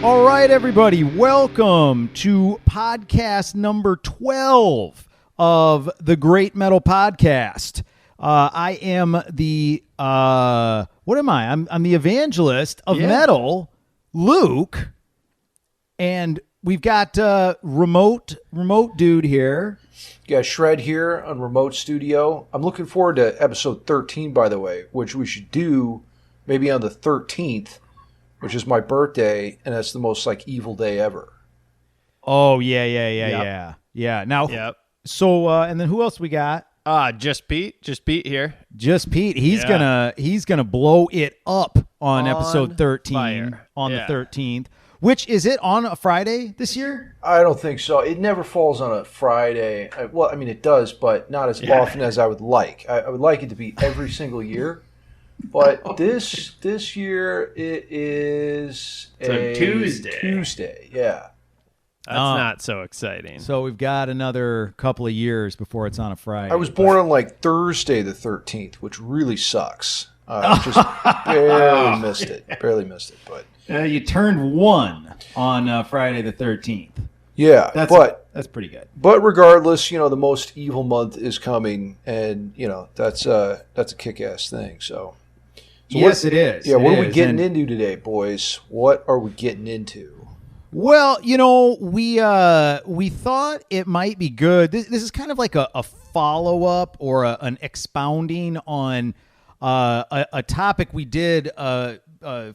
All right, everybody, welcome to podcast number 12 of the Great Metal Podcast. I am the, what am I? I'm the evangelist of metal, Luke, and we've got remote dude here. Yeah, Shred here on Remote Studio. I'm looking forward to episode 13, by the way, which we should do maybe on the 13th. Which is my birthday, and that's the most like evil day ever. Oh yeah. Now, so and then who else we got? Just Pete here. Just Pete. He's gonna blow it up on episode 13 on the 13th. Which is it on a Friday this year? I don't think so. It never falls on a Friday. Well, I mean it does, but not as often as I would like. I would like it to be every single year. But this year it is a Tuesday, yeah. That's not so exciting. So we've got another couple of years before it's on a Friday. I was born on like Thursday the 13th, which really sucks. Just barely missed it. But you turned 1 on Friday the 13th. Yeah, that's pretty good. But regardless, the most evil month is coming, and that's a kick-ass thing. So yes, it is. Yeah, what are we getting into today, boys? What are we getting into? Well, we thought it might be good. This is kind of like a follow-up or an expounding on a topic we did a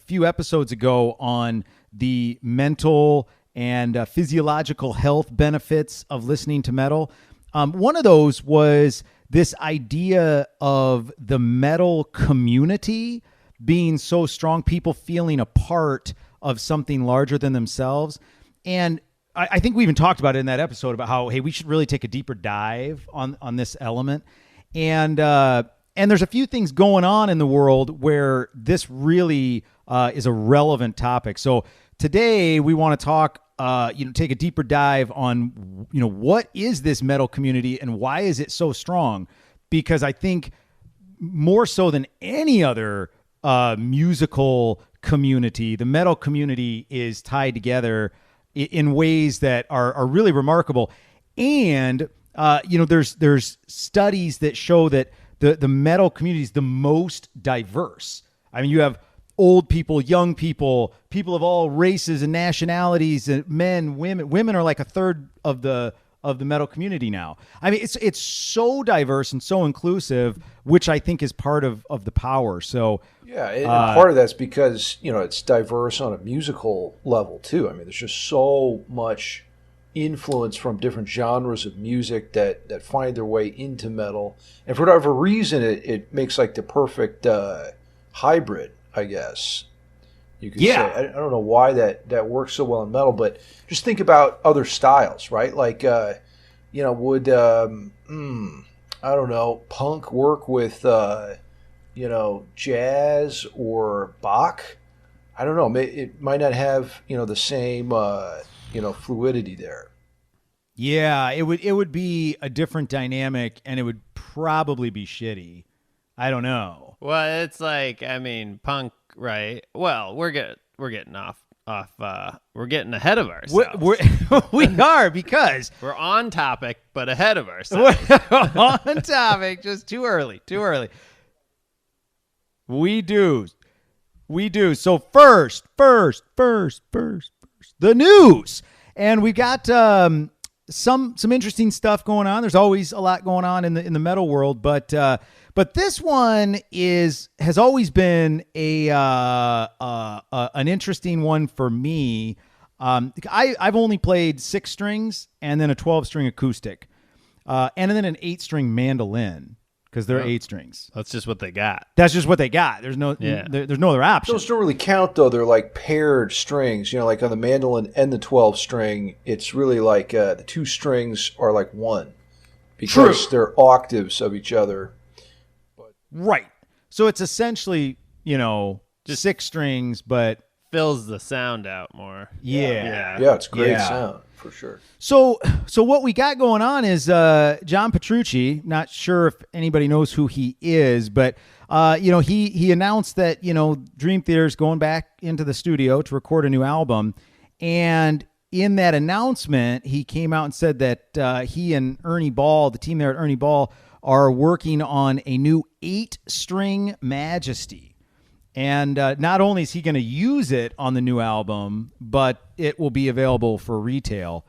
few episodes ago on the mental and physiological health benefits of listening to metal. One of those was this idea of the metal community being so strong, people feeling a part of something larger than themselves. And I think we even talked about it in that episode about how, hey, we should really take a deeper dive on this element. And there's a few things going on in the world where this really is a relevant topic. So today we want to talk, take a deeper dive on, what is this metal community and why is it so strong? Because I think more so than any other musical community, the metal community is tied together in ways that are really remarkable. And, there's studies that show that the metal community is the most diverse. I mean, you have old people, young people, people of all races and nationalities, men, women. Women are like a third of the metal community now. I mean, it's so diverse and so inclusive, which I think is part of the power. So yeah, and part of that's because it's diverse on a musical level too. I mean, there's just so much influence from different genres of music that find their way into metal, and for whatever reason, it makes like the perfect hybrid, I guess you could say. I don't know why that works so well in metal, but just think about other styles, right? Like, would I don't know, punk work with jazz or Bach? I don't know. It might not have the same fluidity there. Yeah, it would be a different dynamic, and it would probably be shitty. I don't know. Well, it's like, I mean, punk, right? Well, we're getting we're getting ahead of ourselves. We are, because we're on topic, but ahead of ourselves. On topic, just too early. We do. So first, the news, and we got some interesting stuff going on. There's always a lot going on in the metal world, but this one has always been an interesting one for me. I've only played 6 strings and then a 12-string acoustic, and then an 8-string mandolin, because they're 8 strings. That's just what they got. There's no other option. Those don't really count, though. They're like paired strings. Like on the mandolin and the 12-string, it's really like the 2 strings are like one, because they're octaves of each other. Right. So it's essentially, just 6 strings, but fills the sound out more. Yeah, it's great sound for sure. So what we got going on is John Petrucci. Not sure if anybody knows who he is, but he announced that Dream Theater's going back into the studio to record a new album, And in that announcement, he came out and said that he and Ernie Ball, the team there at Ernie Ball, are working on a new 8-string Majesty. And not only is he going to use it on the new album, but it will be available for retail.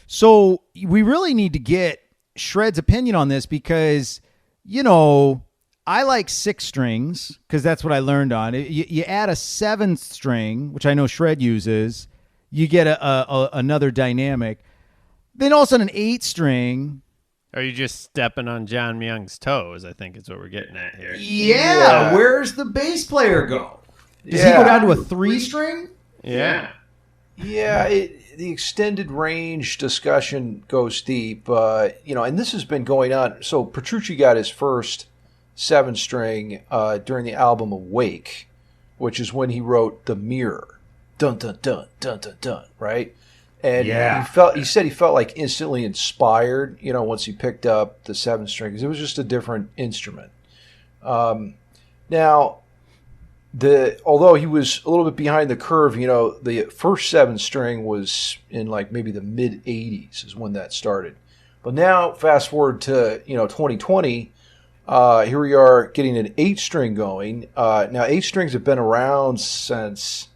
So we really need to get Shred's opinion on this because, I like 6 strings because that's what I learned on. You add a 7th string, which I know Shred uses, you get another dynamic. Then all of a sudden an 8 string. Are you just stepping on John Myung's toes? I think is what we're getting at here. Yeah. Where's the bass player go? Does he go down to a 3 string? Yeah. Yeah, the extended range discussion goes deep, and this has been going on. So Petrucci got his first 7-string during the album Awake, which is when he wrote The Mirror. Dun, dun, dun, dun, dun, dun, right? And he said he felt like instantly inspired, once he picked up the 7-string, because it was just a different instrument. Now, although he was a little bit behind the curve, the first 7-string was in like maybe the mid 80s is when that started. But now, fast forward to 2020, here we are getting an 8-string going. Now 8 strings have been around since,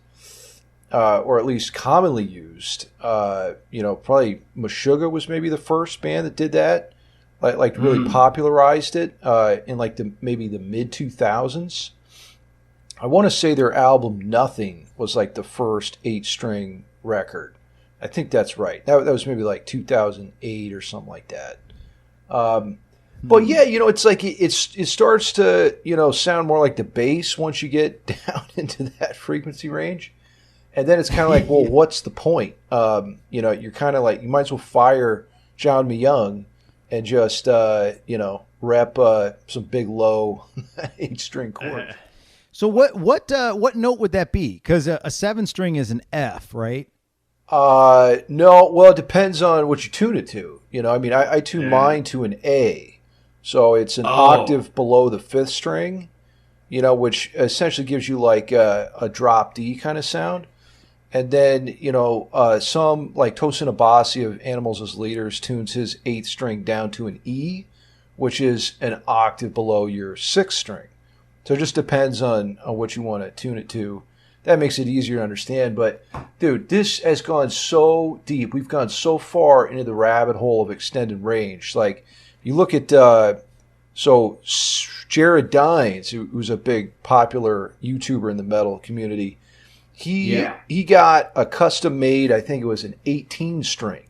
or at least commonly used. Probably Meshuggah was maybe the first band that did that, like really popularized it in like maybe the mid 2000s. I want to say their album Nothing was like the first 8-string record. I think that's right. That was maybe like 2008 or something like that. But yeah, it's like it starts to sound more like the bass once you get down into that frequency range, and then it's kind of like, well, what's the point? You're kind of like, you might as well fire John Myung and just rep some big low 8-string chords. So what note would that be? Because a 7-string is an F, right? No. Well, it depends on what you tune it to. I tune mine to an A, so it's an octave below the 5th string. Which essentially gives you like a drop D kind of sound. And then some like Tosin Abasi of Animals as Leaders tunes his 8th string down to an E, which is an octave below your 6th string. So it just depends on what you want to tune it to. That makes it easier to understand. But, dude, this has gone so deep. We've gone so far into the rabbit hole of extended range. Like, you look at, Jared Dines, who's a big popular YouTuber in the metal community, he got a custom-made, I think it was an 18-string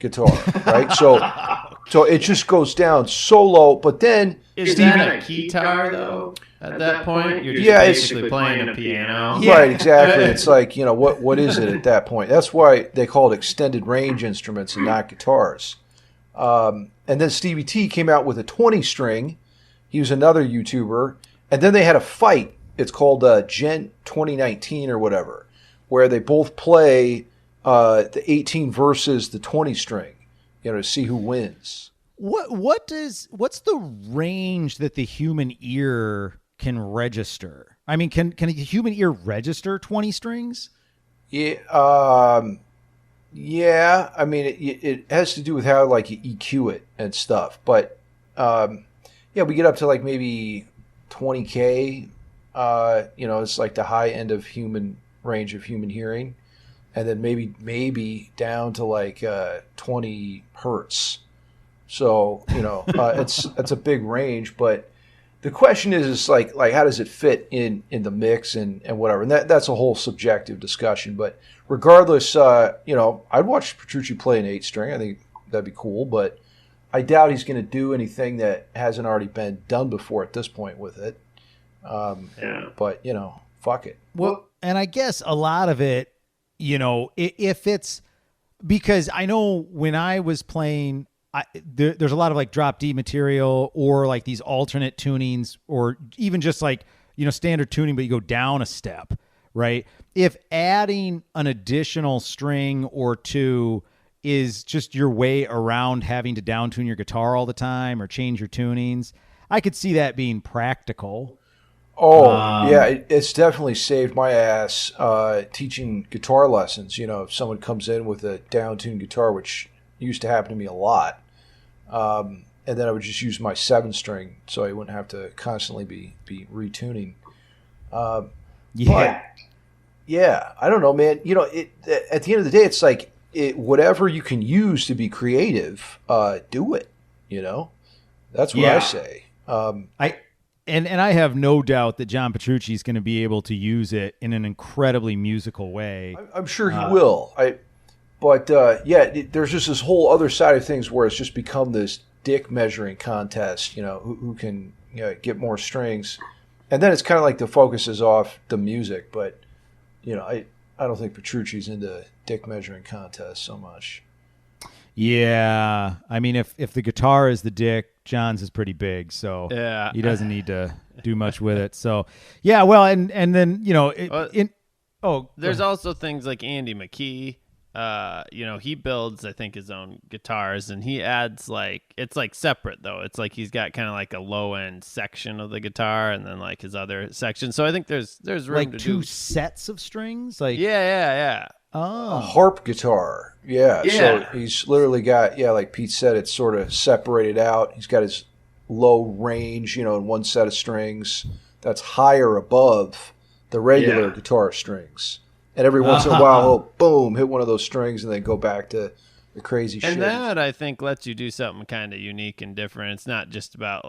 guitar, right? So it just goes down so low. But then... Is that a guitar, though? At that point, you're just basically playing a piano. Yeah. Right, exactly. It's like, what is it at that point? That's why they call it extended range instruments and not guitars. And then Stevie T came out with a 20-string. He was another YouTuber. And then they had a fight. It's called Gent 2019 or whatever, where they both play the 18 versus the 20-string, to see who wins. What's the range that the human ear can register? I mean, can the human ear register 20 strings? Yeah. Yeah. I mean, it has to do with how like you EQ it and stuff. But we get up to like maybe 20K. It's like the high end of range of human hearing, and then maybe down to like 20 hertz. So it's a big range, but the question is like how does it fit in the mix and whatever, and that's a whole subjective discussion. But regardless, I'd watch Petrucci play an 8-string. I think that'd be cool, but I doubt he's going to do anything that hasn't already been done before at this point with it. But fuck it. Well, and I guess a lot of it, if it's because I know when I was playing. There's a lot of like drop D material or like these alternate tunings or even just like, standard tuning, but you go down a step, right? If adding an additional string or two is just your way around having to down tune your guitar all the time or change your tunings, I could see that being practical. Oh, yeah, it's definitely saved my ass teaching guitar lessons. You know, if someone comes in with a down-tuned guitar, which used to happen to me a lot, and then I would just use my 7-string so I wouldn't have to constantly be retuning. Yeah. But, yeah, I don't know, man. You know, at the end of the day, it's like whatever you can use to be creative, do it. You know, that's what I say. And I have no doubt that John Petrucci is going to be able to use it in an incredibly musical way. I'm sure he will. But there's just this whole other side of things where it's just become this dick measuring contest. You know, who can get more strings, and then it's kind of like the focus is off the music. But you know, I don't think Petrucci's into dick measuring contests so much. Yeah, I mean, if the guitar is the dick, John's is pretty big, so he doesn't need to do much with it. So, yeah, well, and then there's also things like Andy McKee. He builds, I think, his own guitars, and he adds it's like separate though. It's like he's got kind of like a low end section of the guitar, and then like his other section. So I think there's room like to two do sets of strings. Like yeah. A harp guitar. Yeah. So he's literally got, like Pete said, it's sort of separated out. He's got his low range, in one set of strings that's higher above the regular guitar strings. And every once in a while, he'll boom, hit one of those strings and then go back to the crazy shit. And that, I think, lets you do something kind of unique and different. It's not just about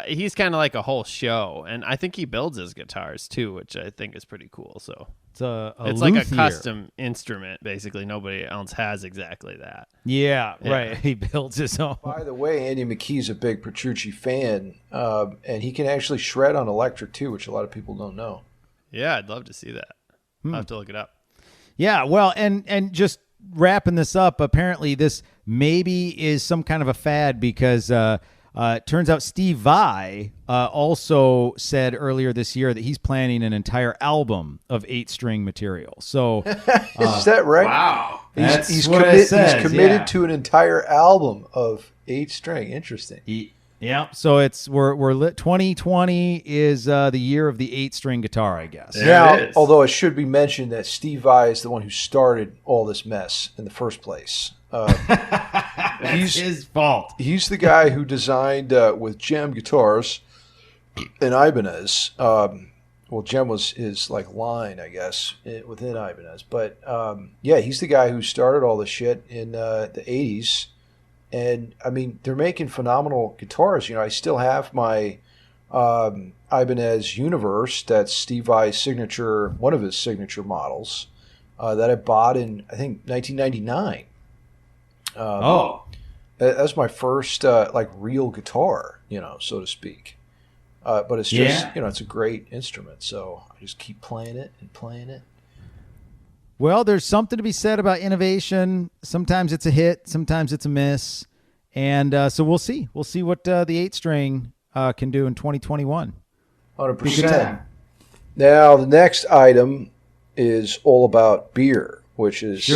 he's kind of like a whole show. And I think he builds his guitars too, which I think is pretty cool. So it's like a custom instrument, basically. Nobody else has exactly that. Yeah, right. He builds his own. By the way, Andy McKee's a big Petrucci fan, and he can actually shred on electric too, which a lot of people don't know. Yeah, I'd love to see that. I'll have to look it up. Yeah, well, and just wrapping this up, apparently this maybe is some kind of a fad because it turns out Steve Vai also said earlier this year that he's planning an entire album of 8-string material. So is that right? Wow. He's committed to an entire album of 8-string. Interesting. Yeah, so we're lit. 2020 is the year of the 8-string guitar, I guess. Now, although it should be mentioned that Steve Vai is the one who started all this mess in the first place. It's his fault. He's the guy who designed with Gem guitars and Ibanez. Gem was his line, I guess, within Ibanez. But he's the guy who started all this shit in the 80s. And, I mean, they're making phenomenal guitars. I still have my Ibanez Universe. That's Steve Vai's signature, one of his signature models that I bought in, I think, 1999. That was my first, real guitar, so to speak. But it's just, it's a great instrument. So I just keep playing it and playing it. Well, there's something to be said about innovation. Sometimes it's a hit, sometimes it's a miss. And so we'll see. We'll see what the 8-string can do in 2021. 100%. Now, the next item is all about beer, which is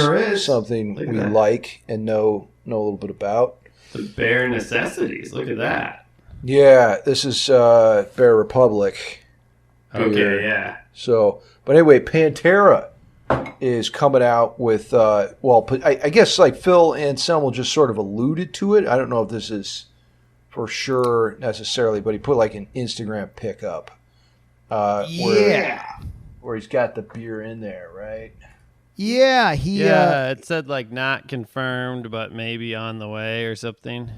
something we like and know a little bit about. The bare necessities. Look at that. Yeah, this is Bear Republic. Beer. Okay, yeah. So, but anyway, Pantera is coming out with, I guess Phil Anselmo just sort of alluded to it. I don't know if this is for sure necessarily, but he put an Instagram pic up. Where he's got the beer in there, right? Yeah, it said not confirmed, but maybe on the way or something.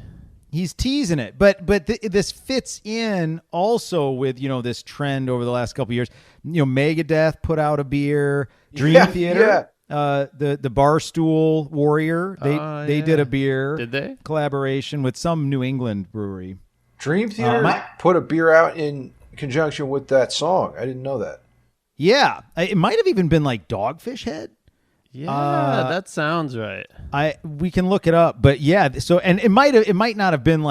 He's teasing it, but this fits in also with this trend over the last couple of years. Megadeth put out a beer. Dream Theater, the Barstool Warrior, they did a beer. Did they? Collaboration with some New England brewery. Dream Theater put a beer out in conjunction with that song. I didn't know that. Yeah, it might have even been Dogfish Head. Yeah, that sounds right. We can look it up, but yeah. So and it might not have been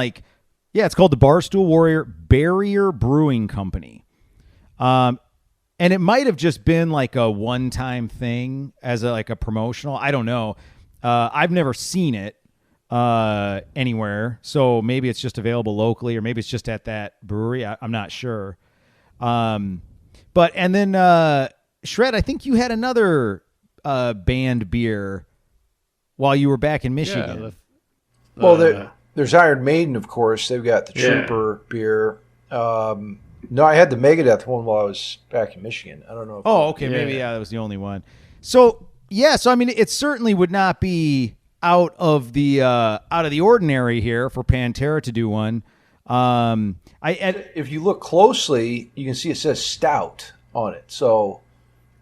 it's called the Barstool Warrior Barrier Brewing Company, and it might have just been a one-time thing as a promotional. I don't know. I've never seen it anywhere, so maybe it's just available locally, or maybe it's just at that brewery. I'm not sure. And then Shred, I think you had another banned beer while you were back in Michigan. Well, there's Iron Maiden, of course. They've got the Trooper beer. No, I had the Megadeth one while I was back in Michigan. I don't know. Okay. Maybe that was the only one. So I mean, it certainly would not be out of the ordinary here for Pantera to do one. If you look closely, you can see it says stout on it. So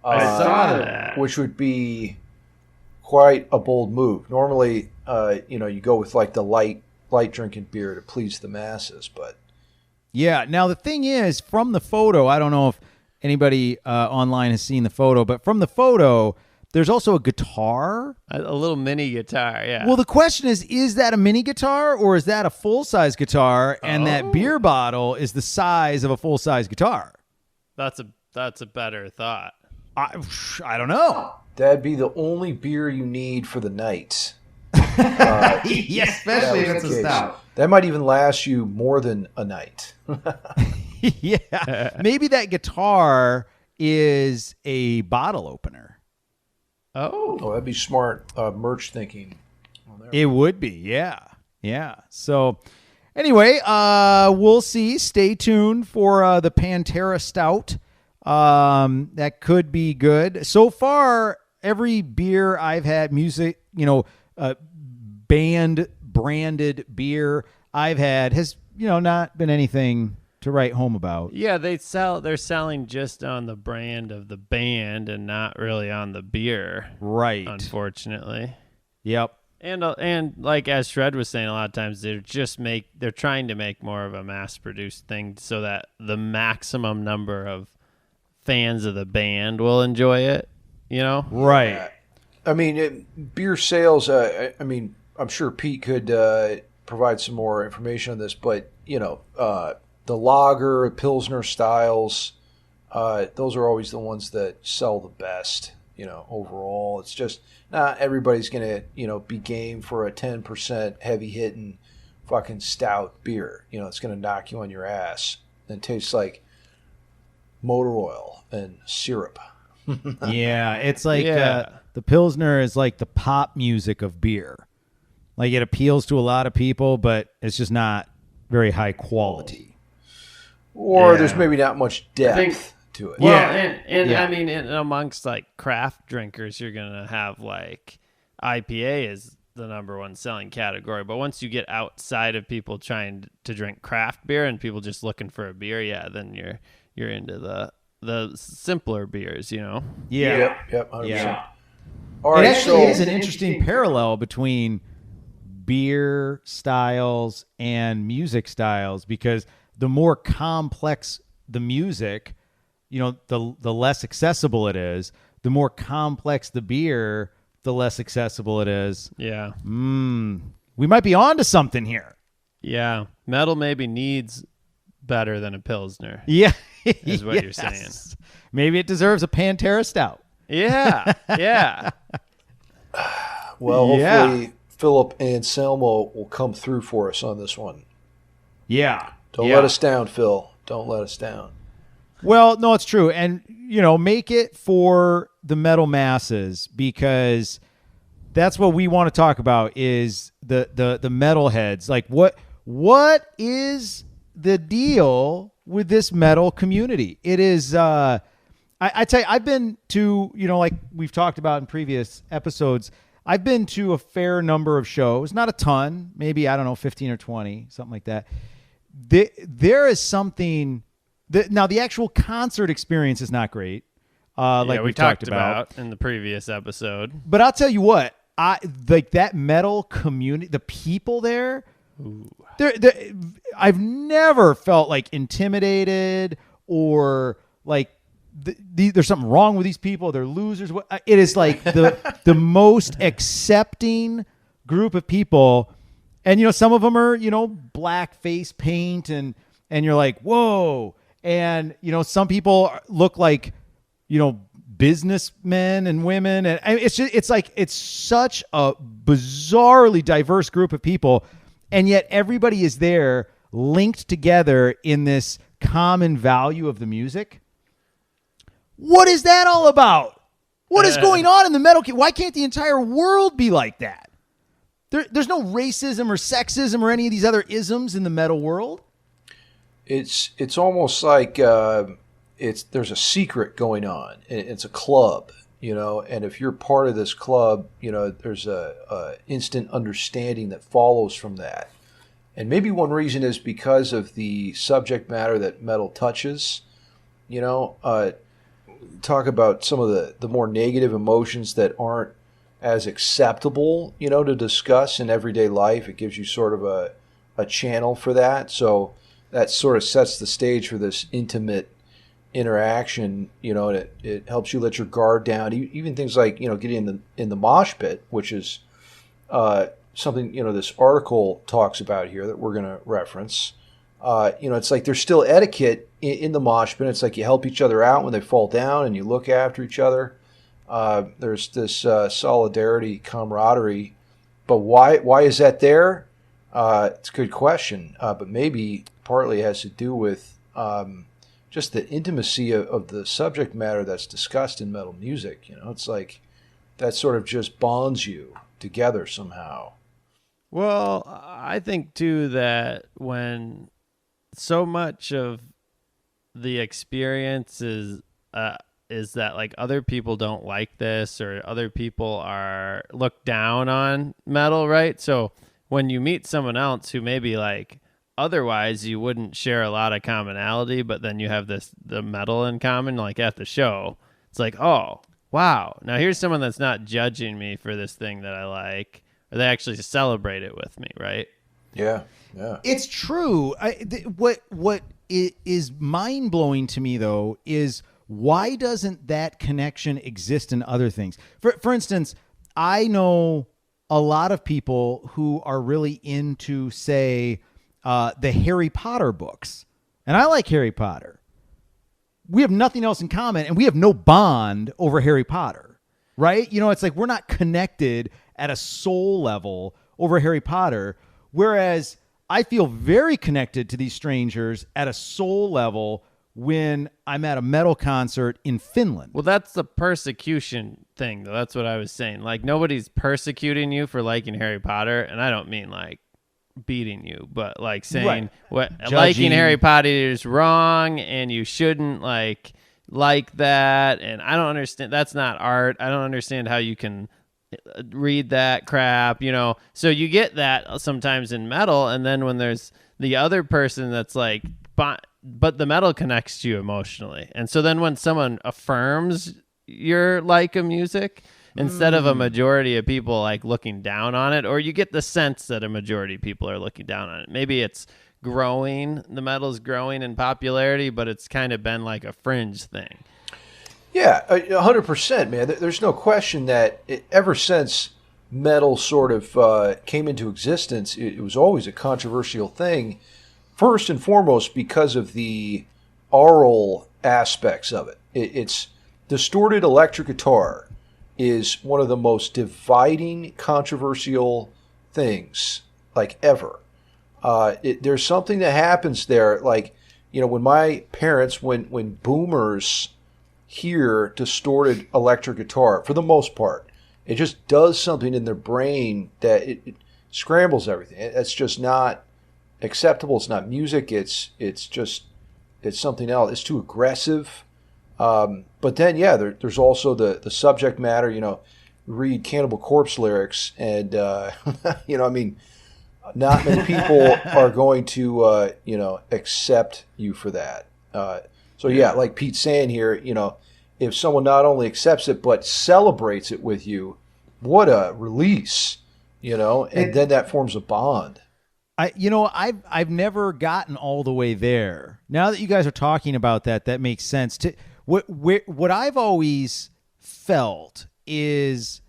I saw that, which would be quite a bold move. Normally, you go with like the light drinking beer to please the masses, but yeah. Now the thing is, from the photo, I don't know if anybody online has seen the photo, but from the photo, there's also a guitar. a little mini guitar, yeah. Well, the question is that a mini guitar or is that a full-size guitar? And that beer bottle is the size of a full-size guitar. That's a better thought. I don't know. That'd be the only beer you need for the night. Yeah, especially if it's a stout. That might even last you more than a night. Yeah. Maybe that guitar is a bottle opener. Oh, that'd be smart merch thinking. It would be, yeah. So, anyway, we'll see. Stay tuned for the Pantera Stout. That could be good. So far, every beer I've had, branded beer I've had has, not been anything to write home about. Yeah, they're selling just on the brand of the band and not really on the beer. Right. Unfortunately. Yep. And like as Shred was saying, a lot of times they're trying to make more of a mass produced thing so that the maximum number of fans of the band will enjoy it, Right. I mean, beer sales, I'm sure Pete could provide some more information on this, but the lager, Pilsner styles, those are always the ones that sell the best, overall. It's just not everybody's going to, be game for a 10% heavy hitting fucking stout beer. It's going to knock you on your ass and tastes like motor oil and syrup. Yeah, it's like the Pilsner is like the pop music of beer. Like it appeals to a lot of people, but it's just not very high quality. Or there's maybe not much depth to it. Well, I mean, amongst like craft drinkers, you're gonna have like IPA is the number one selling category. But once you get outside of people trying to drink craft beer and people just looking for a beer, then you're into the simpler beers, Yeah. Yep. 100%. Yeah. All right, it actually is an interesting parallel between beer styles and music styles, because the more complex the music, the less accessible it is. The more complex the beer, the less accessible it is. Yeah. We might be onto something here. Yeah. Metal maybe needs better than a Pilsner. Yeah. Is what you're saying. Maybe it deserves a Pantera Stout. Yeah. Yeah. Well, hopefully Philip and Selmo will come through for us on this one. Yeah. Don't let us down, Phil. Don't let us down. Well, no, it's true. And, make it for the metal masses, because that's what we want to talk about is the metalheads. Like what is the deal with this metal community? It is, I tell you, I've been to, like we've talked about in previous episodes, I've been to a fair number of shows, not a ton, maybe, 15 or 20, something like that. There is something now the actual concert experience is not great. Like we talked about in the previous episode. But I'll tell you what, I like that metal community, the people there. I've never felt like intimidated or like there's something wrong with these people. They're losers. It is like the most accepting group of people. And, some of them are, black face paint and you're like, whoa. And, some people look like, businessmen and women. And it's such a bizarrely diverse group of people. And yet everybody is there linked together in this common value of the music. What is that all about? What is going on in the metal? Why can't the entire world be like that? There's no racism or sexism or any of these other isms in the metal world. It's almost like there's a secret going on. It's a club, and if you're part of this club, there's a instant understanding that follows from that. And maybe one reason is because of the subject matter that metal touches. Talk about some of the more negative emotions that aren't as acceptable, to discuss in everyday life. It gives you sort of a channel for that. So that sort of sets the stage for this intimate interaction, and it helps you let your guard down. Even things like, getting in the mosh pit, which is something, this article talks about here that we're going to reference. It's like there's still etiquette in the mosh pit. It's like you help each other out when they fall down and you look after each other. There's this solidarity, camaraderie. But why is that there? It's a good question. But maybe partly it has to do with just the intimacy of the subject matter that's discussed in metal music. It's like that sort of just bonds you together somehow. Well, I think too that when so much of the experience is that like other people don't like this, or other people are looked down on metal, right? So when you meet someone else who maybe like otherwise you wouldn't share a lot of commonality, but then you have the metal in common, like at the show, it's like, oh wow, now here's someone that's not judging me for this thing that I like, or they actually celebrate it with me, right? Yeah. It's true. What is mind-blowing to me, though, is why doesn't that connection exist in other things? For instance, I know a lot of people who are really into, say, the Harry Potter books. And I like Harry Potter. We have nothing else in common, and we have no bond over Harry Potter, right? It's like we're not connected at a soul level over Harry Potter, whereas I feel very connected to these strangers at a soul level when I'm at a metal concert in Finland. Well, that's the persecution thing, though. That's what I was saying. Like, nobody's persecuting you for liking Harry Potter, and I don't mean like beating you, but like saying what liking Harry Potter is wrong and you shouldn't like that. And I don't understand. That's not art. I don't understand how you can read that crap, So you get that sometimes in metal, and then when there's the other person that's like, but the metal connects you emotionally, and so then when someone affirms your like a music instead of a majority of people like looking down on it, or you get the sense that a majority of people are looking down on it. Maybe it's growing, the metal's growing in popularity, but it's kind of been like a fringe thing. Yeah, 100%, man. There's no question that ever since metal sort of came into existence, it was always a controversial thing. First and foremost, because of the aural aspects of it. It's distorted electric guitar is one of the most dividing, controversial things like ever. There's something that happens there, like when my parents, when boomers hear distorted electric guitar, for the most part, it just does something in their brain that it scrambles everything. It's just not acceptable. It's not music. It's something else. It's too aggressive. But then, there's also the subject matter. Read Cannibal Corpse lyrics, and not many people are going to accept you for that. Like Pete's saying here, if someone not only accepts it but celebrates it with you, what a release, and then that forms a bond. I've never gotten all the way there. Now that you guys are talking about that makes sense. What I've always felt is,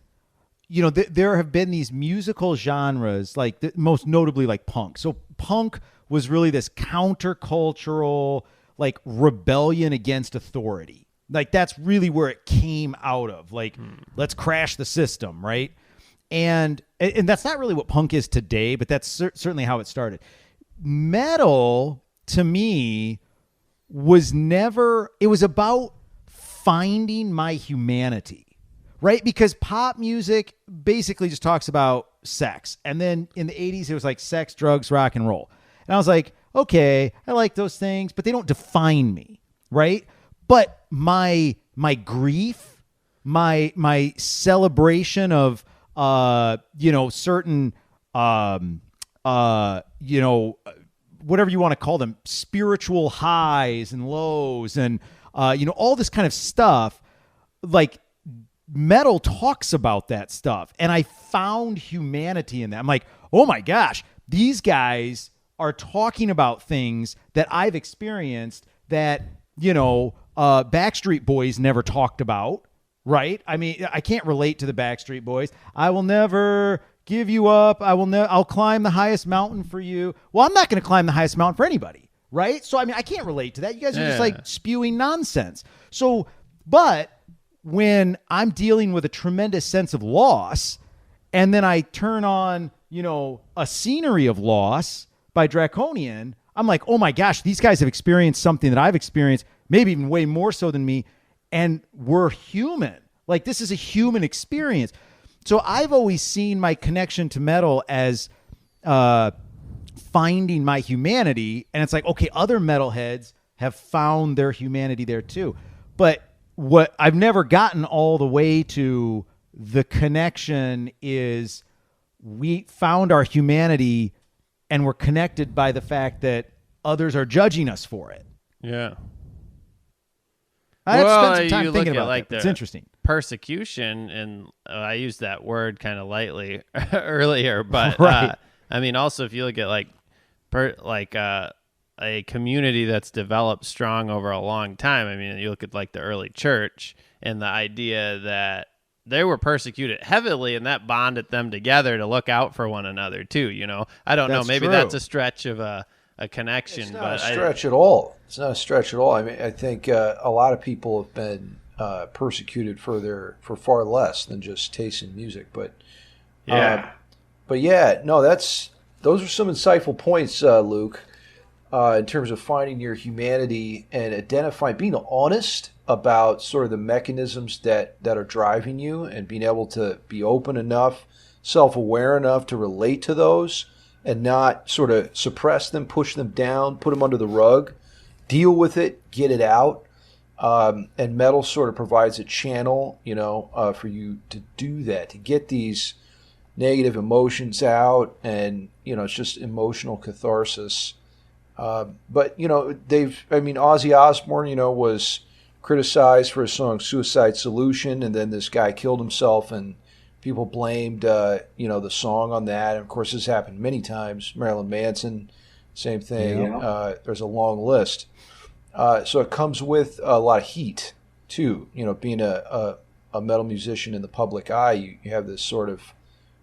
there have been these musical genres, like most notably like punk. So punk was really this countercultural, like rebellion against authority. Like that's really where it came out of. Like, let's crash the system, right? And that's not really what punk is today, but that's certainly how it started. Metal, to me, was never, it was about finding my humanity, right? Because pop music basically just talks about sex. And then in the 80s, it was like sex, drugs, rock and roll. And I was like, okay, I like those things, but they don't define me, right? But my grief, my celebration of certain whatever you want to call them, spiritual highs and lows, and all this kind of stuff, like metal talks about that stuff. And I found humanity in that. I'm like, oh my gosh, these guys are talking about things that I've experienced that, Backstreet Boys never talked about, right? I mean, I can't relate to the Backstreet Boys. I will never give you up. I'll climb the highest mountain for you. Well, I'm not going to climb the highest mountain for anybody, right? So, I mean, I can't relate to that. You guys are just like spewing nonsense. So, but when I'm dealing with a tremendous sense of loss, and then I turn on, a scenery of loss by Draconian, I'm like, oh my gosh, these guys have experienced something that I've experienced, maybe even way more so than me, and we're human. Like, this is a human experience. So I've always seen my connection to metal as finding my humanity, and it's like, okay, other metalheads have found their humanity there too. But what I've never gotten all the way to the connection is we found our humanity and we're connected by the fact that others are judging us for it. Yeah. I have spent some time thinking about like that. It's interesting. Persecution, and I used that word kind of lightly earlier, but right. I mean, also if you look at a community that's developed strong over a long time. I mean, you look at like the early church and the idea that they were persecuted heavily, and that bonded them together to look out for one another too. I don't know. Maybe that's a stretch of a connection. It's not a stretch at all. It's not a stretch at all. I mean, I think a lot of people have been persecuted for far less than just taste in music. But those are some insightful points, Luke, in terms of finding your humanity and identifying, being honest about sort of the mechanisms that are driving you, and being able to be open enough, self-aware enough to relate to those and not sort of suppress them, push them down, put them under the rug, deal with it, get it out. And metal sort of provides a channel, for you to do that, to get these negative emotions out, and, it's just emotional catharsis. But Ozzy Osbourne, was criticized for his song Suicide Solution, and then this guy killed himself, and people blamed, the song on that. And of course, this happened many times. Marilyn Manson, same thing. Yeah. There's a long list. So it comes with a lot of heat too. Being a metal musician in the public eye, you have this sort of,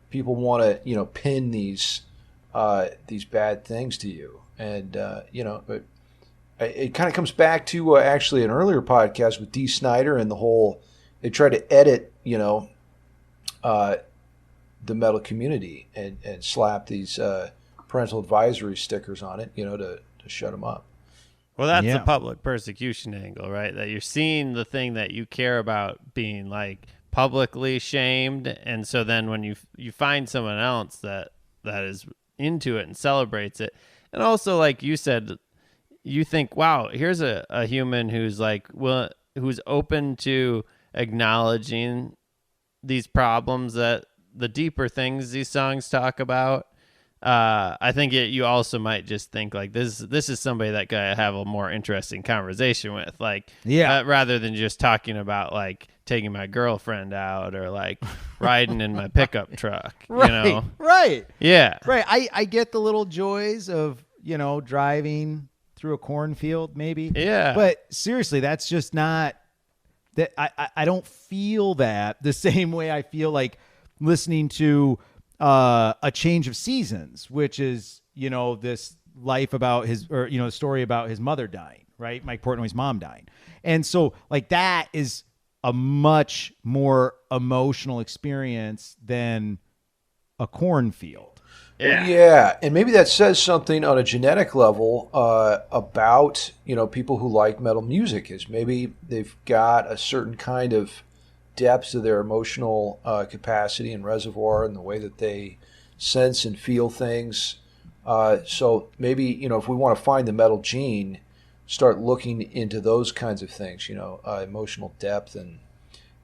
people want to, pin these bad things to you. And, but it kind of comes back to actually an earlier podcast with Dee Snider and the whole, they tried to edit, the metal community and slap these parental advisory stickers on it, to shut them up. Well, that's the public persecution angle, right? That you're seeing the thing that you care about being like publicly shamed. And so then when you find someone else that is into it and celebrates it, and also, like you said, you think, wow, here's a human who's like, well, who's open to acknowledging these problems, that the deeper things these songs talk about. I think you also might just think like this is somebody that could have a more interesting conversation with, like, rather than just talking about like taking my girlfriend out or like riding in my pickup truck, right, right, yeah, right. I get the little joys of driving through a cornfield, maybe, but seriously, that's just not that. I don't feel that the same way I feel like listening to A Change of Seasons, which is, this life about the story about his mother dying, right? Mike Portnoy's mom dying. And so like that is a much more emotional experience than a cornfield. Yeah, and maybe that says something on a genetic level about people who like metal music. Is maybe they've got a certain kind of depth to their emotional capacity and reservoir, and the way that they sense and feel things. So maybe if we want to find the metal gene, start looking into those kinds of things. Emotional depth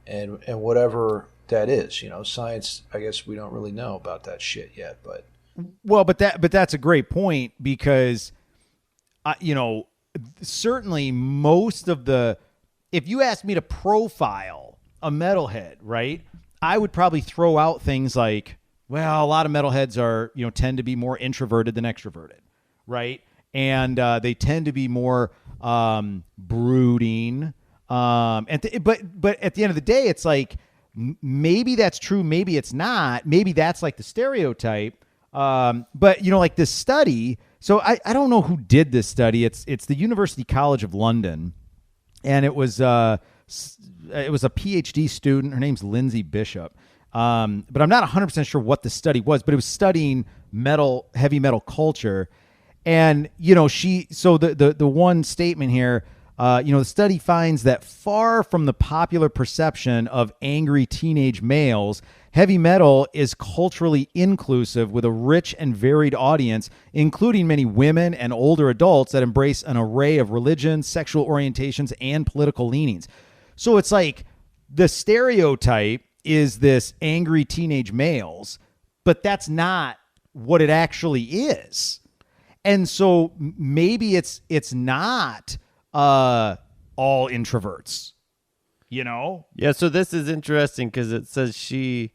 and whatever that is. Science. I guess we don't really know about that shit yet, but. Well, but that's a great point because, certainly most of if you asked me to profile a metalhead, right, I would probably throw out things like, well, a lot of metalheads are, tend to be more introverted than extroverted, right? And they tend to be more brooding. But at the end of the day, it's like maybe that's true, maybe it's not. Maybe that's like the stereotype. But like this study, so I don't know who did this study. It's the University College of London, and it was a PhD student. Her name's Lindsay Bishop. But I'm not 100% sure what the study was, but it was studying heavy metal culture. And, the one statement here, the study finds that far from the popular perception of angry teenage males, heavy metal is culturally inclusive with a rich and varied audience, including many women and older adults that embrace an array of religions, sexual orientations, and political leanings. So it's like the stereotype is this angry teenage males, but that's not what it actually is. And so maybe it's not all introverts, Yeah, so this is interesting because it says she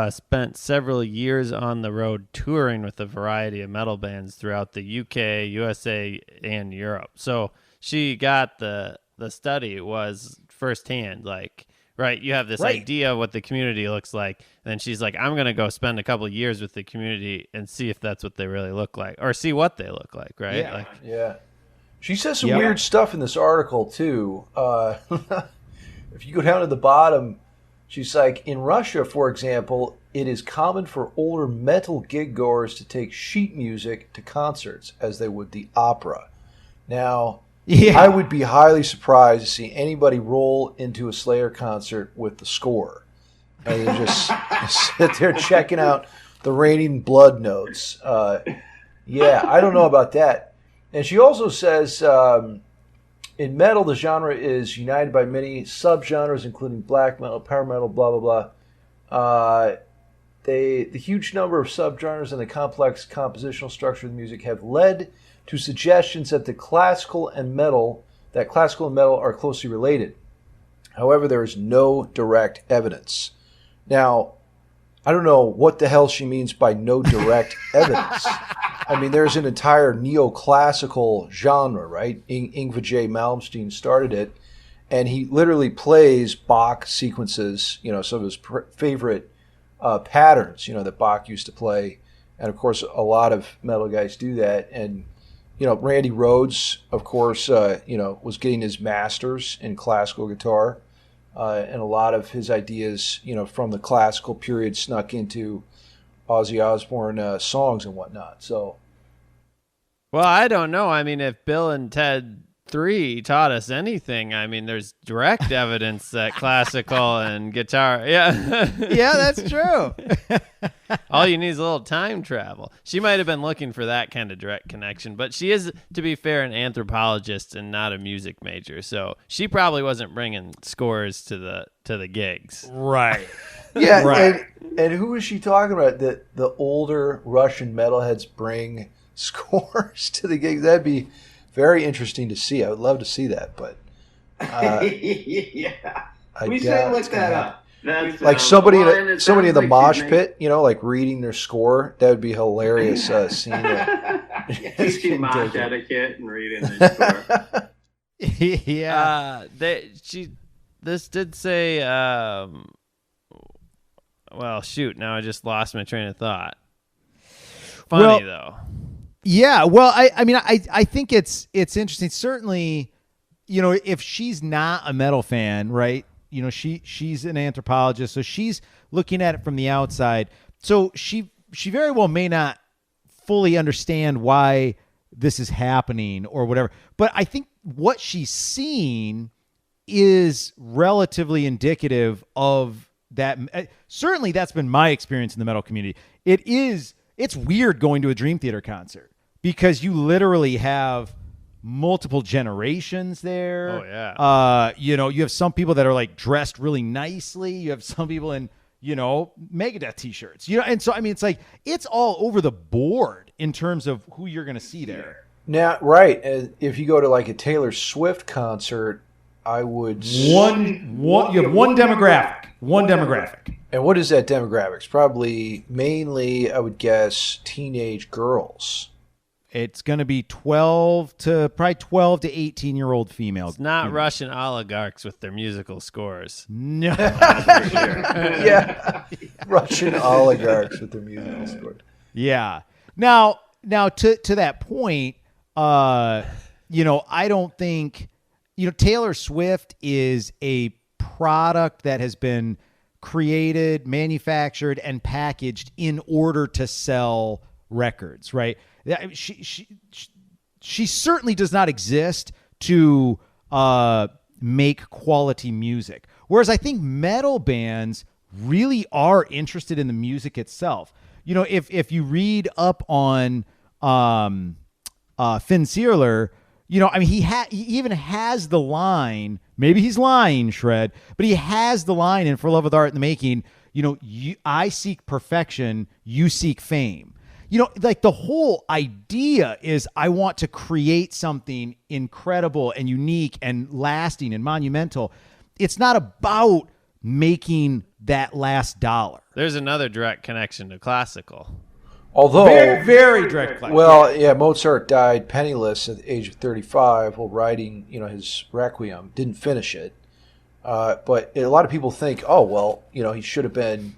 spent several years on the road touring with a variety of metal bands throughout the UK, USA, and Europe. So she got the study was firsthand, like, right, you have this idea of what the community looks like, and then she's like, I'm going to go spend a couple of years with the community and see if that's what they really look like, or see what they look like, right? Yeah. Like, yeah. She says some weird stuff in this article, too. If you go down to the bottom, she's like, in Russia, for example, it is common for older metal gig goers to take sheet music to concerts as they would the opera. Now, I would be highly surprised to see anybody roll into a Slayer concert with the score. And you just sit there checking out the raining blood notes. I don't know about that. And she also says, in metal, the genre is united by many subgenres, including black metal, power metal, blah, blah, blah. The huge number of subgenres and the complex compositional structure of the music have led to suggestions that classical and metal are closely related. However, there is no direct evidence. Now, I don't know what the hell she means by no direct evidence. I mean, there's an entire neoclassical genre, right? Yngwie J. Malmsteen started it, and he literally plays Bach sequences, some of his favorite patterns, that Bach used to play. And, of course, a lot of metal guys do that. And, Randy Rhoads, of course, was getting his master's in classical guitar. And a lot of his ideas, from the classical period snuck into Ozzy Osbourne songs and whatnot. So, well, I don't know. I mean, if Bill and Ted 3 taught us anything, I mean, there's direct evidence that classical and guitar, yeah, that's true. All you need is a little time travel. She might have been looking for that kind of direct connection, but she is, to be fair, an anthropologist and not a music major, so she probably wasn't bringing scores to the gigs. Right. Yeah, right. And who is she talking about? That the older Russian metalheads bring scores to the gigs? That'd be very interesting to see. I would love to see that, but yeah, we should look that up. That's, like somebody in the mosh pit, like reading their score. That would be hilarious scene. Teaching mosh etiquette and reading their score. Yeah. This did say. Well, shoot! Now I just lost my train of thought. Funny though. Yeah, well, I mean, I think it's interesting. Certainly, if she's not a metal fan, right? She's an anthropologist, so she's looking at it from the outside. So she she very well may not fully understand why this is happening or whatever. But I think what she's seeing is relatively indicative of that. Certainly that's been my experience in the metal community. It's weird going to a Dream Theater concert because you literally have multiple generations there. Oh yeah. You have some people that are like dressed really nicely. You have some people in, Megadeth t-shirts, and so, I mean, it's like, it's all over the board in terms of who you're going to see there. Now, right. And if you go to like a Taylor Swift concert, I would you have one demographic. And what is that demographic? It's probably mainly, I would guess, teenage girls. It's going to be 12 to 18-year-old females. It's not Russian oligarchs with their musical scores. No. Yeah. Russian oligarchs with their musical scores. Yeah. Now to that point, I don't think, Taylor Swift is a product that has been created, manufactured, and packaged in order to sell records, right? She certainly does not exist to make quality music. Whereas I think metal bands really are interested in the music itself. If you read up on Finn Searler, he even has the line, maybe he's lying, Shred, but he has the line in For Love with Art in the Making, I seek perfection, you seek fame. Like the whole idea is I want to create something incredible and unique and lasting and monumental. It's not about making that last dollar. There's another direct connection to classical. Although very, very direct connection. Well, yeah, Mozart died penniless at the age of 35 while writing, his Requiem. Didn't finish it. But a lot of people think, he should have been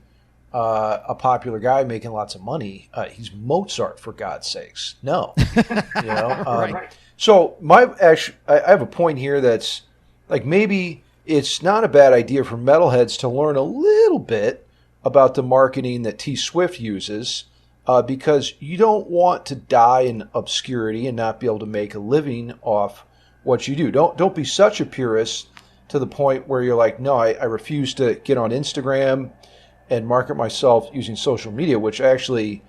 a popular guy making lots of money. He's Mozart, for God's sakes. No, Right. So I have a point here that's like, maybe it's not a bad idea for metalheads to learn a little bit about the marketing that T Swift uses, because you don't want to die in obscurity and not be able to make a living off what you do. Don't be such a purist to the point where you're like, no, I refuse to get on Instagram and market myself using social media, which I actually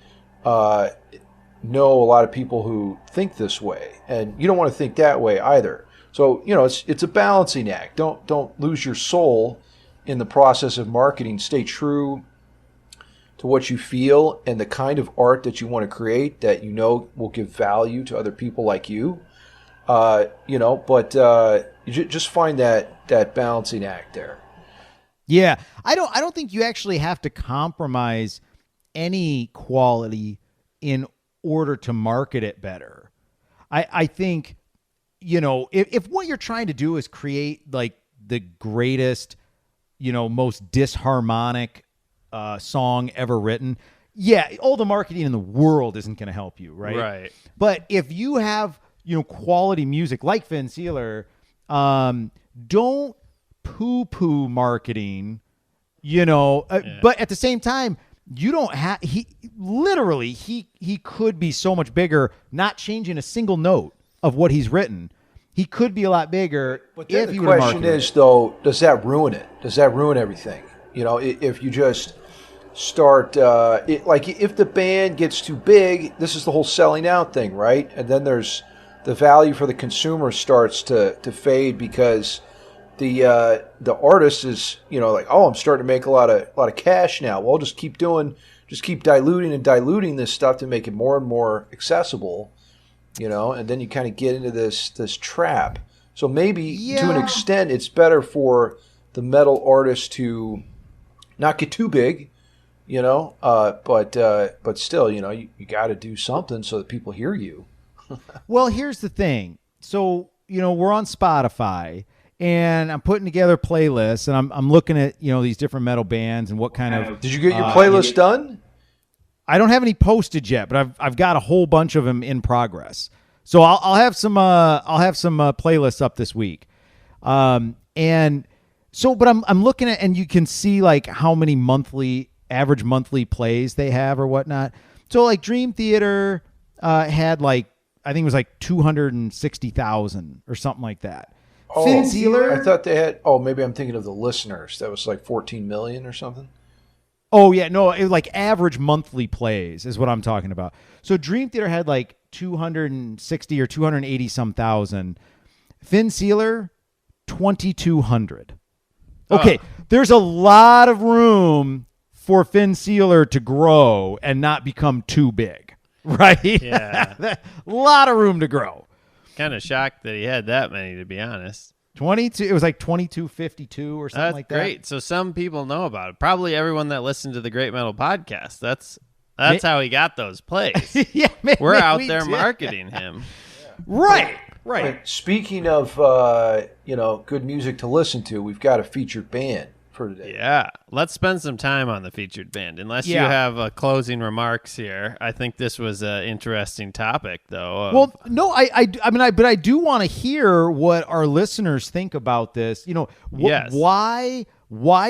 know a lot of people who think this way, and you don't want to think that way either. So it's a balancing act. Don't lose your soul in the process of marketing. Stay true to what you feel and the kind of art that you want to create that will give value to other people like you. But you just find that balancing act there. Yeah, I don't think you actually have to compromise any quality in order to market it better. I think, if what you're trying to do is create like the greatest, most disharmonic song ever written, yeah, all the marketing in the world isn't going to help you, right? Right. But if you have, quality music like Finn Sealer, don't poo-poo marketing, but at the same time, you don't have, he could be so much bigger, not changing a single note of what he's written. He could be a lot bigger. But then the question is, though, does that ruin it? Does that ruin everything? If you just start, if the band gets too big, this is the whole selling out thing, right? And then there's the value for the consumer starts to fade because the artist is, I'm starting to make a lot of cash now. Well, just keep diluting and diluting this stuff to make it more and more accessible, and then you kind of get into this trap. So maybe to an extent, it's better for the metal artist to not get too big, but still, you got to do something so that people hear you. Well, here's the thing. So, we're on Spotify. And I'm putting together playlists, and I'm looking at these different metal bands and what kind of. Did you get your playlist done? I don't have any posted yet, but I've got a whole bunch of them in progress. So I'll have some playlists up this week, and so but I'm looking at, and you can see like how many monthly average monthly plays they have or whatnot. So like Dream Theater had like, I think it was like 260,000 or something like that. Oh, Finn Sealer, I thought they had. Oh, maybe I'm thinking of the listeners. That was like 14 million or something. oh yeah, no, it was like average monthly plays is what I'm talking about. So Dream Theater had like 260 or 280 some thousand. Finn Sealer, 2,200. Okay, there's a lot of room for Finn Sealer to grow and not become too big, right? Yeah. A lot of room to grow. Kind of shocked that he had that many, to be honest. 22. It was like 2252 or something That's like that. great. So some people know about it. Probably everyone that listened to the Great Metal Podcast. That's how he got those plays. Yeah, maybe We're out we there did. marketing him. Right. And speaking of good music to listen to, we've got a featured band for today. Yeah. Let's spend some time on the featured band. Unless you have closing remarks here. I think this was an interesting topic, though. Well, no, but I do want to hear what our listeners think about this. You know, Yes. why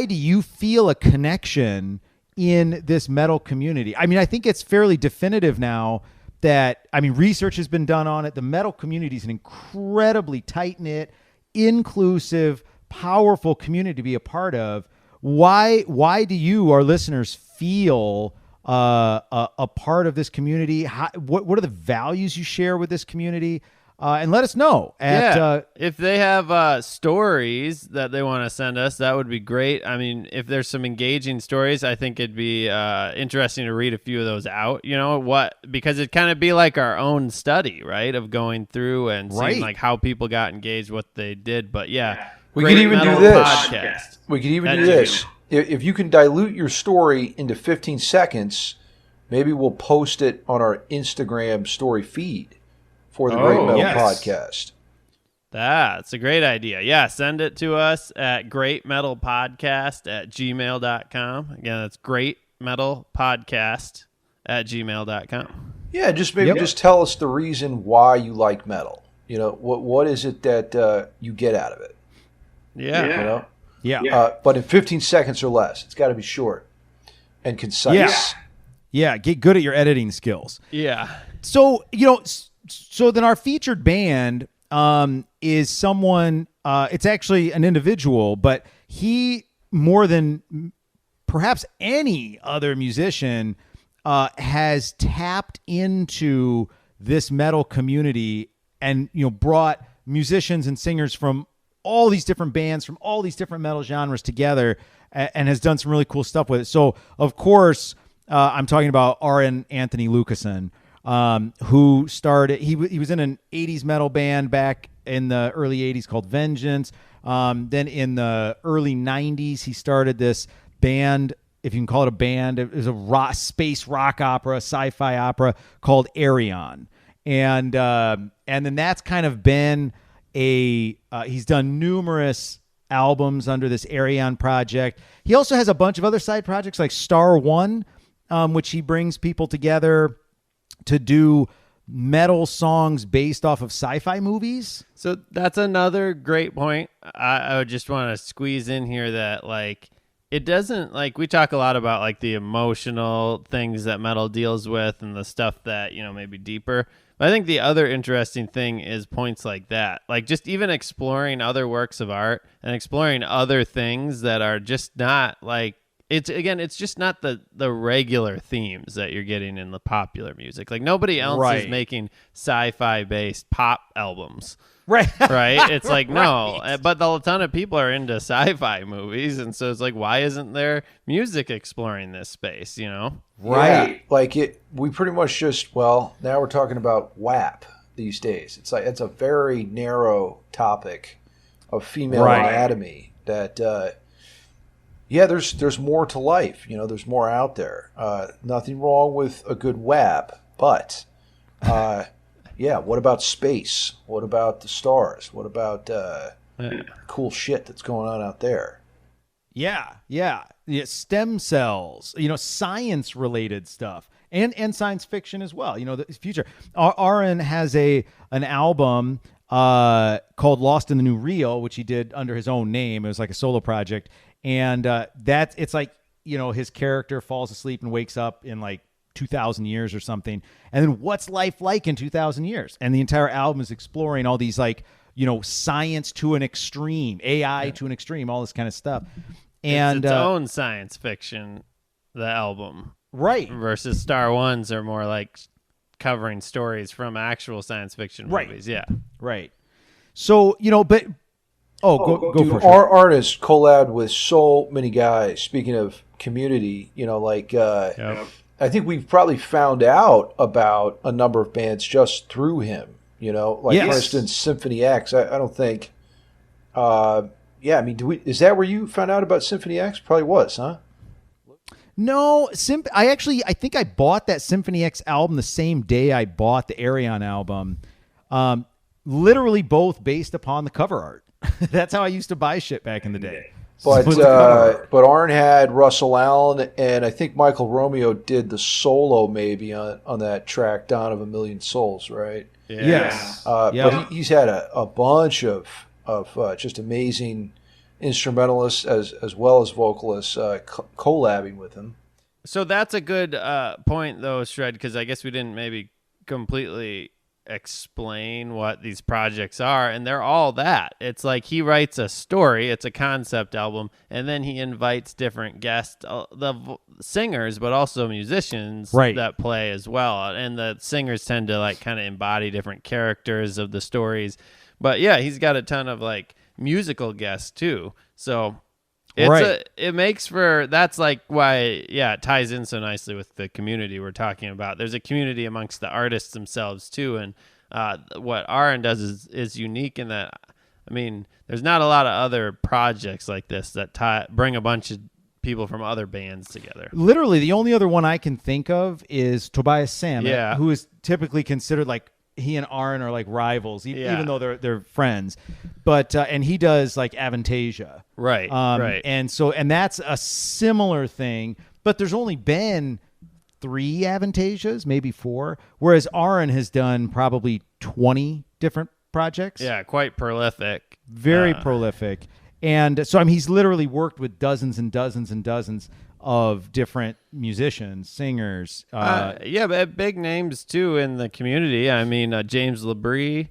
do you feel a connection in this metal community? I mean, I think it's fairly definitive now that, I mean, research has been done on it. The metal community is an incredibly tight-knit, inclusive, powerful community to be a part of. Why do you, our listeners, feel a part of this community? What are the values you share with this community? And let us know. If they have stories that they want to send us, that would be great. I mean, if there's some engaging stories, I think it'd be interesting to read a few of those out. You know because it'd kind of be like our own study, right? Of going through and seeing like how people got engaged, what they did. But we could even do this. Podcast. We could even do this. If you can dilute your story into 15 seconds, maybe we'll post it on our Instagram story feed for the Great Metal Podcast. That's a great idea. Yeah, send it to us at greatmetalpodcast@gmail.com. Again, that's greatmetalpodcast@gmail.com. Yeah, just just tell us the reason why you like metal. You know, what is it that you get out of it? Yeah. You know? Yeah. But in 15 seconds or less. It's got to be short and concise. Yeah, get good at your editing skills. Yeah. So, so then our featured band is someone, it's actually an individual, but he, more than perhaps any other musician, has tapped into this metal community and, brought musicians and singers from all these different bands, from all these different metal genres together, and has done some really cool stuff with it. So, of course, I'm talking about R.N. Anthony Lucassen, who started, he was in an 80s metal band back in the early 80s called Vengeance. Then in the early 90s, he started this band, if you can call it a band. It was a space rock opera, sci-fi opera called Arion. And then that's kind of been he's done numerous albums under this Arion project. He also has a bunch of other side projects like Star One, which he brings people together to do metal songs based off of sci-fi movies. So that's another great point. I would just want to squeeze in here that it doesn't, we talk a lot about the emotional things that metal deals with and the stuff that, maybe deeper. But I think the other interesting thing is points like that, just even exploring other works of art and exploring other things that are just not it's just not the regular themes that you're getting in the popular music. Nobody else is making sci-fi based pop albums. Right. Right. It's no, but a ton of people are into sci-fi movies. And so it's why isn't there music exploring this space, Right. Yeah, we pretty much now we're talking about WAP these days. It's it's a very narrow topic of female anatomy that, there's more to life. There's more out there. Nothing wrong with a good WAP, but, what about space? What about the stars? What about cool shit that's going on out there? Yeah. Stem cells, science related stuff and science fiction as well. The future. Aaron has an album called Lost in the New Real, which he did under his own name. It was like a solo project. And it's his character falls asleep and wakes up in like 2,000 years or something. And then what's life like in 2,000 years? And the entire album is exploring all these like, science to an extreme, AI to an extreme, all this kind of stuff. And it's own science fiction, the album. Right. Versus Star Ones are more like covering stories from actual science fiction movies. Yeah. Right. So, but go dude, for it. Our artist collabed with so many guys. Speaking of Community, I think we've probably found out about a number of bands just through him. For instance, Symphony X. I don't think. Is that where you found out about Symphony X? Probably was, huh? No, I think I bought that Symphony X album the same day I bought the Arion album. Literally both based upon the cover art. That's how I used to buy shit back in the day. But Arn had Russell Allen, and I think Michael Romeo did the solo maybe on that track "Dawn of a Million Souls," right? Yeah. Yes. But he's had a bunch of just amazing instrumentalists as well as vocalists collabing with him. So that's a good point, though, Shred, because I guess we didn't maybe completely explain what these projects are, and they're all that. It's like he writes a story, it's a concept album, and then he invites different guests, the singers, but also musicians that play as well. And the singers tend to like kind of embody different characters of the stories. But yeah, he's got a ton of like musical guests too. So it makes for, that's like why, it ties in so nicely with the community we're talking about. There's a community amongst the artists themselves too. And what Aaron does is unique in that, I mean, there's not a lot of other projects like this that bring a bunch of people from other bands together. Literally, the only other one I can think of is Tobias Sammet, who is typically considered like, he and Aaron are like rivals, even though they're friends. But and he does like Avantasia, right? And that's a similar thing. But there's only been 3 Avantasias, maybe 4, whereas Aaron has done probably 20 different projects. Yeah, quite prolific, very prolific. And so he's literally worked with dozens and dozens and dozens of different musicians, singers. But big names too in the community. I mean, James LaBrie.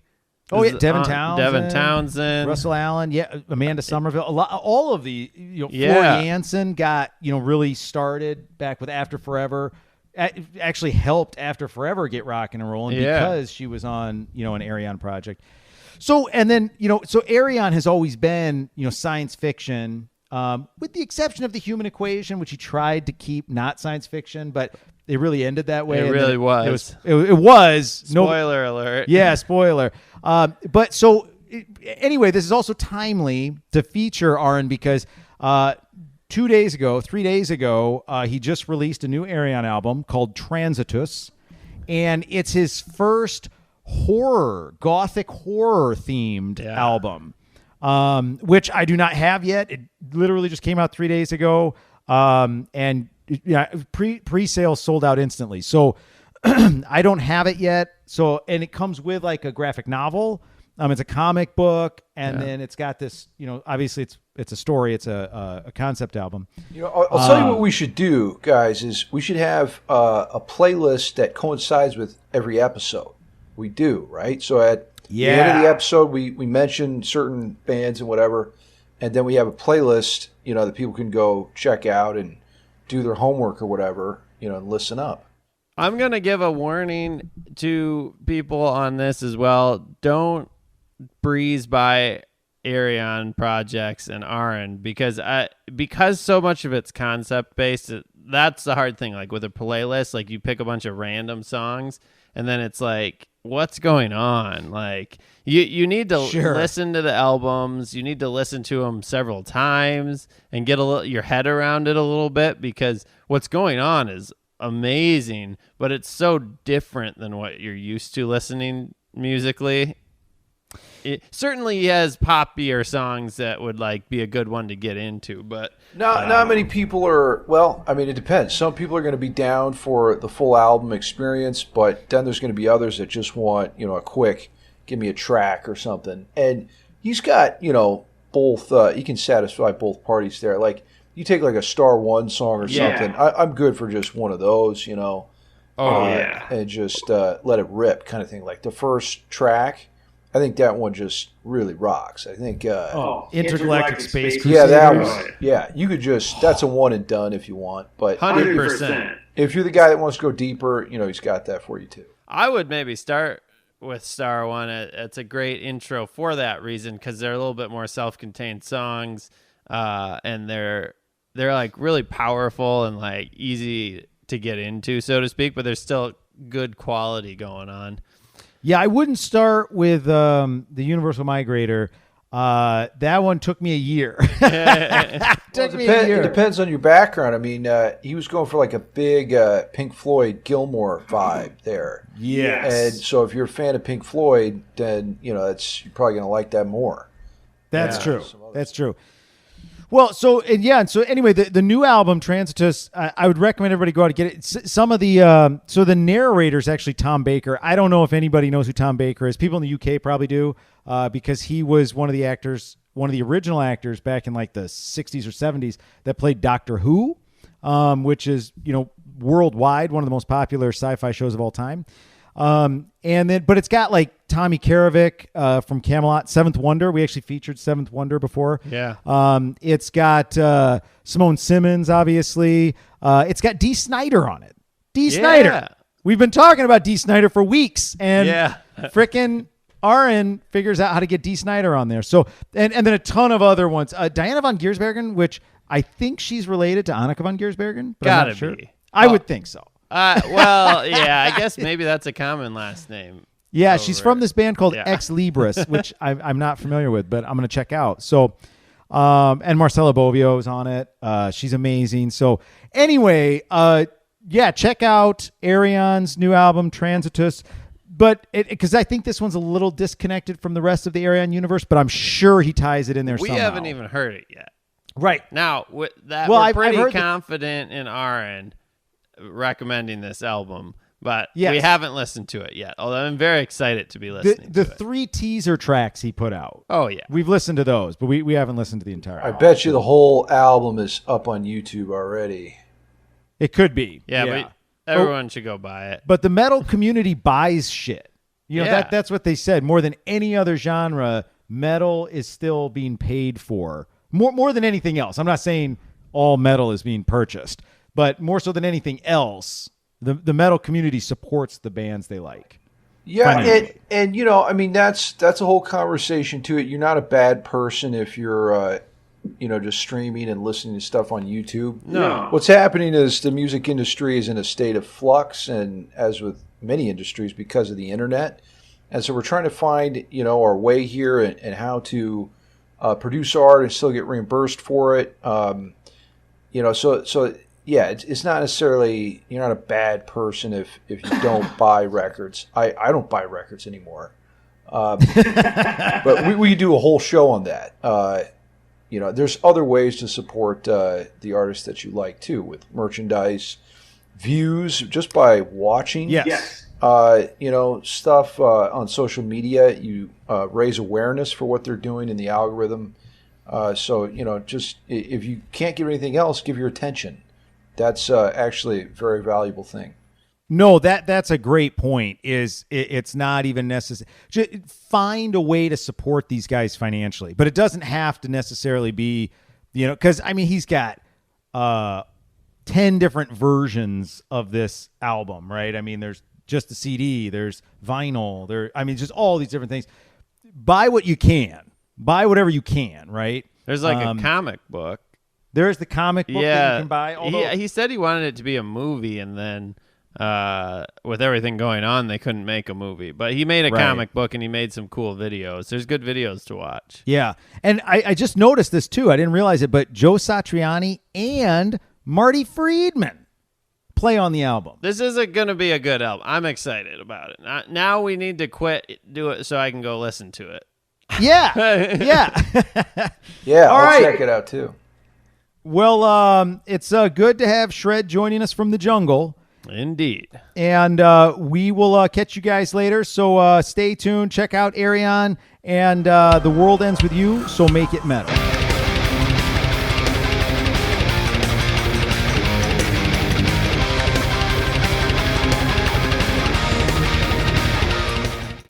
Devin Townsend, Russell Allen, Amanda Somerville. All of the, Flora Jansen got really started back with After Forever. Actually helped After Forever get rocking and rolling because she was on an Arion project. So and then so Arion has always been science fiction. With the exception of The Human Equation, which he tried to keep not science fiction, but it really ended that way. It really was. It was. Spoiler alert. Yeah, spoiler. But so anyway, this is also timely to feature Aaron because 3 days ago, he just released a new Arion album called Transitus, and it's his first gothic horror themed album. Which I do not have yet. It literally just came out 3 days ago. And pre-sale sold out instantly. So I don't have it yet. So, and it comes with like a graphic novel. It's a comic book. And then it's got this, obviously it's a story. It's a concept album. I'll tell you what we should do, guys, is we should have a playlist that coincides with every episode. We do, right? So at the end of the episode, we mention certain bands and whatever, and then we have a playlist, that people can go check out and do their homework or whatever, and listen up. I'm going to give a warning to people on this as well. Don't breeze by Arion projects and Aaron because so much of it's concept based. That's the hard thing. Like with a playlist, like you pick a bunch of random songs and then it's like, what's going on? Like you need to listen to the albums. You need to listen to them several times and get your head around it a little bit because what's going on is amazing, but it's so different than what you're used to listening musically. It certainly has poppier songs that would like be a good one to get into, but not many people are. Well, I mean, it depends. Some people are going to be down for the full album experience, but then there's going to be others that just want a quick, give me a track or something. And he's got both. He can satisfy both parties there. Like you take like a Star One song or Yeah. something. I'm good for just one of those, yeah. and just let it rip, kind of thing. Like the first track, I think that one just really rocks. I think, Intergalactic Space yeah, that Crusaders. one. Yeah, you could just that's a one and done if you want. But 100%. if you're the guy that wants to go deeper, he's got that for you too. I would maybe start with Star One. It's a great intro for that reason because they're a little bit more self-contained songs, and they're like really powerful and like easy to get into, so to speak. But there's still good quality going on. Yeah, I wouldn't start with the Universal Migrator. That one took me a year. It depends on your background. I mean, he was going for like a big Pink Floyd Gilmore vibe there. Yes. And so if you're a fan of Pink Floyd, then you're probably going to like that more. That's true. That's true. Well, so anyway, the new album Transitus, I would recommend everybody go out and get it. Some of the so the narrator is actually Tom Baker. I don't know if anybody knows who Tom Baker is. People in the UK probably do, because he was one of the original actors back in like the 60s or 70s that played Doctor Who, which is worldwide one of the most popular sci-fi shows of all time. But it's got like Tommy Karavik from Camelot, Seventh Wonder. We actually featured Seventh Wonder before. Yeah. It's got Simone Simmons, obviously. It's got Dee Snider on it. Dee Snider. We've been talking about Dee Snider for weeks, and frickin' Aaron figures out how to get Dee Snider on there. So, and then a ton of other ones. Diana von Giersbergen, which I think she's related to Anneke von Giersbergen. But I'm Gotta not sure. be. I would think so. Well, yeah, I guess maybe that's a common last name. Yeah, she's from this band called Yeah. Ex Libris, which I'm not familiar with, but I'm going to check out. So, and Marcella Bovio is on it. She's amazing. So anyway, check out Arion's new album, Transitus. But because I think this one's a little disconnected from the rest of the Arion universe, but I'm sure he ties it in there We somehow. haven't even heard it yet. Right. Now, with that, Well, we're I've pretty heard confident in our end recommending this album, but Yes. we haven't listened to it yet, although I'm very excited to be listening The to it. 3 teaser tracks he put out. Oh, yeah. We've listened to those, but we haven't listened to the entire I album. bet you the whole album is up on YouTube already. It could be. Yeah, but everyone should go buy it. But the metal community buys shit. Yeah. That's what they said. More than any other genre, metal is still being paid for. More than anything else. I'm not saying all metal is being purchased, but more so than anything else, the metal community supports the bands they like. Yeah, and I mean that's a whole conversation to it. You're not a bad person if you're just streaming and listening to stuff on YouTube. No. What's happening is the music industry is in a state of flux, and as with many industries, because of the internet. And so we're trying to find, our way here and how to produce art and still get reimbursed for it. It's not necessarily, you're not a bad person if you don't buy records. I don't buy records anymore. But we do a whole show on that. There's other ways to support the artists that you like too, with merchandise, views, just by watching. Yes. Stuff on social media. You raise awareness for what they're doing in the algorithm. Just if you can't give anything else, give your attention. That's actually a very valuable thing. No, that's a great point. It's not even necessary. Find a way to support these guys financially, but it doesn't have to necessarily be, because I mean he's got 10 different versions of this album, right? I mean there's just the CD, there's vinyl, just all these different things. Buy what you can, buy whatever you can, right? There's like a comic book. There's the comic book that you can buy. He said he wanted it to be a movie, and then with everything going on, they couldn't make a movie. But he made a comic book, and he made some cool videos. There's good videos to watch. Yeah, and I just noticed this too. I didn't realize it, but Joe Satriani and Marty Friedman play on the album. This isn't going to be a good album. I'm excited about it. Now we need to do it so I can go listen to it. Yeah, yeah. Yeah, All I'll right. check it out too. Well, it's good to have Shred joining us from the jungle. Indeed. And we will catch you guys later. So stay tuned. Check out Arion and The World Ends With You, so make it metal.